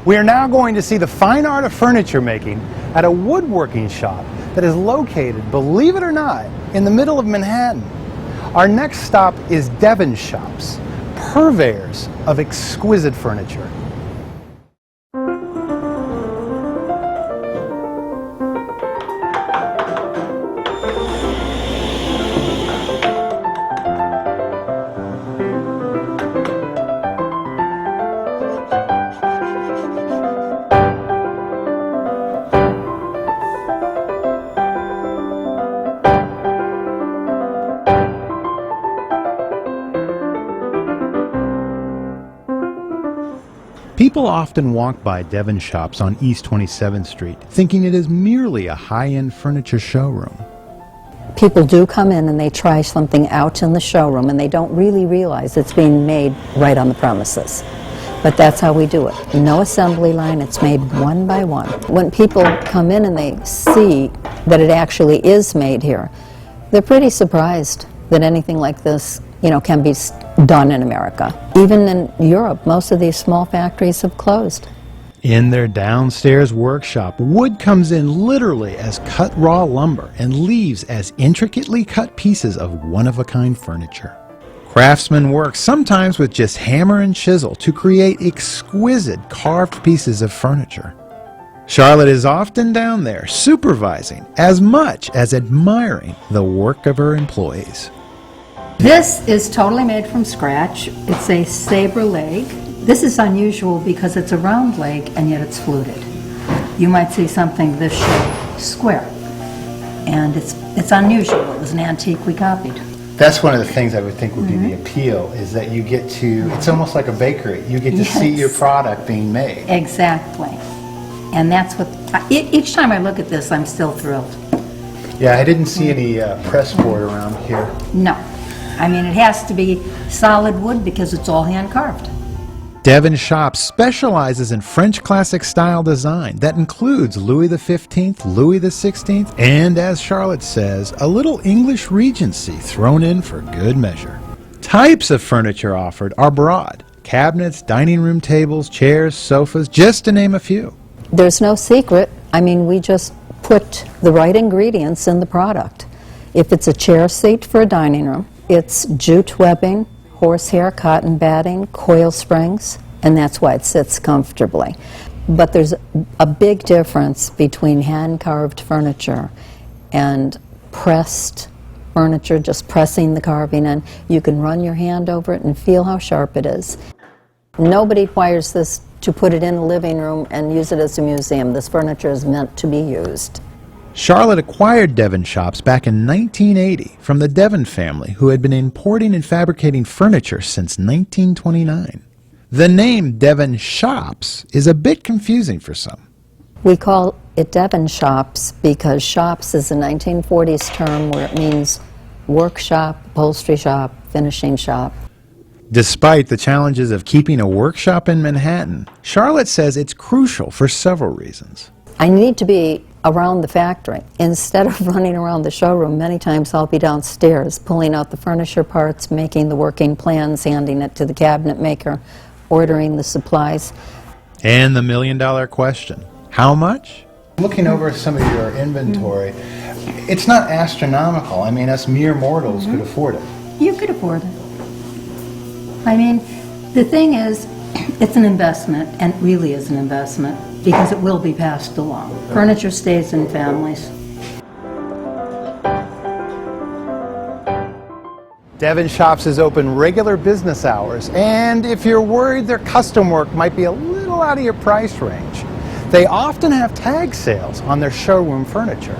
We are now going to see the fine art of furniture making at a woodworking shop that is located, believe it or not, in the middle of Manhattan. Our next stop is Devon Shops, purveyors of exquisite furniture. People often walk by Devon Shops on East 27th Street, thinking it is merely a high-end furniture showroom. People do come in and they try something out in the showroom and they don't really realize it's being made right on the premises. But that's how we do it. No assembly line, it's made one by one. When people come in and they see that it actually is made here, they're pretty surprised that anything like this, can be done in America. Even in Europe, most of these small factories have closed. In their downstairs workshop, wood comes in literally as cut raw lumber and leaves as intricately cut pieces of one-of-a-kind furniture. Craftsmen work sometimes with just hammer and chisel to create exquisite carved pieces of furniture. Charlotte is often down there supervising as much as admiring the work of her employees. This is totally made from scratch. It's a sabre leg. This is unusual because it's a round leg and yet it's fluted. You might see something this shape, square, and it's unusual. It was an antique we copied. That's one of the things I would think would be the appeal, is that you get to, it's almost like a bakery. You get to see your product being made. Exactly. And that's what, each time I look at this, I'm still thrilled. Yeah, I didn't see any press board around here. No. I mean, it has to be solid wood because it's all hand carved. Devon Shops specializes in French classic style design that includes Louis XV, Louis XVI, and, as Charlotte says, a little English Regency thrown in for good measure. Types of furniture offered are broad: cabinets, dining room tables, chairs, sofas, just to name a few. There's no secret. I mean, we just put the right ingredients in the product. If it's a chair seat for a dining room, it's jute webbing, horsehair, cotton batting, coil springs, and that's why it sits comfortably. But there's a big difference between hand-carved furniture and pressed furniture, just pressing the carving in. You can run your hand over it and feel how sharp it is. Nobody requires this to put it in a living room and use it as a museum. This furniture is meant to be used. Charlotte acquired Devon Shops back in 1980 from the Devon family, who had been importing and fabricating furniture since 1929. The name Devon Shops is a bit confusing for some. We call it Devon Shops because shops is a 1940s term where it means workshop, upholstery shop, finishing shop. Despite the challenges of keeping a workshop in Manhattan, Charlotte says it's crucial for several reasons. I need to be around the factory. Instead of running around the showroom, many times I'll be downstairs pulling out the furniture parts, making the working plans, handing it to the cabinet maker, ordering the supplies. And the million-dollar question, how much? Looking over some of your inventory, it's not astronomical. I mean, us mere mortals could afford it. You could afford it. I mean, the thing is, it's an investment, and it really is an investment, because it will be passed along. Furniture stays in families. Devon Shops is open regular business hours, and if you're worried their custom work might be a little out of your price range, they often have tag sales on their showroom furniture.